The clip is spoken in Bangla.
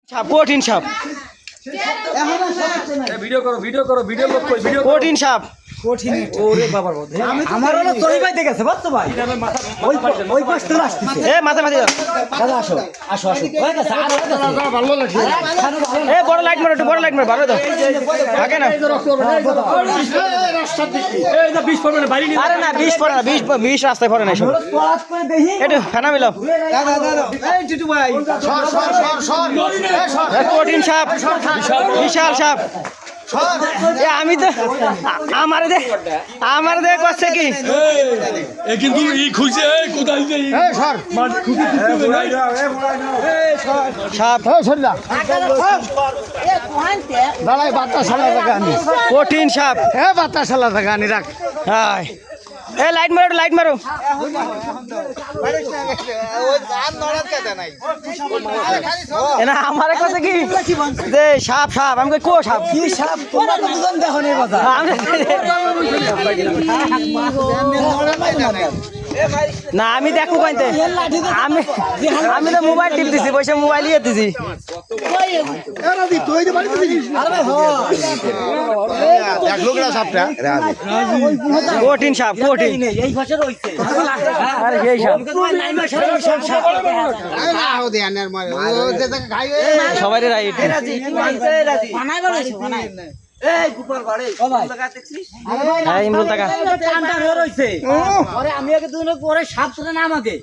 সাপ কঠিন সাপ কঠিন সাপ আমার হলো তরি ভাই দেখেছে বুঝছো ভাই ওই পাশ থেকে আসতেছে এ মাথা মাথা দাদা আসো আসো আসো হয়ে গেছে আর হয়ে গেছে ভালো লাগছে এ বড় লাইট মারো একটু বড় লাইট মারো ভালো তো থাকে না আরে না 20 পড়ে না 20 রাস্তায় পড়ে না সব পড়াত করে দেখি একটু খানা মিলাও দাদা দাদা এই টিটু ভাই কঠিন সাপ বিশাল সাপ এ আমি তো আমার দে করছে কি কিন্তু ই খুঁজছে কোথায় যে সাপ দাঁড়াই বাচ্চা শালা টাকা আনি কঠিন সাপ হ্যাঁ বাচ্চা শালা টাকা আনি রাখ হাই এ লাইট মারো লাইট মারো না আমার কথা কি যে সাপ সাপ আমি কই কো সাপ কি সাপ তোমরা তো দুজন দেখো নি বাজার না আমি দেখো কইতে আমি তো মোবাইল টিপ দিছি বসে মোবাইল ইয়ে দিছি কঠিন সাপ কঠিন এই পাশে রইছে আরে সেই সাপ সবাই রাইট বানাই বানাইছে বানাই এই কুপার বাড়ি ও ভাই হ্যাঁ ইমরুল টাকা টানটা হয়ে রইছে আরে আমি আগে দুদিন পরে সাপ তোরা নাম আগে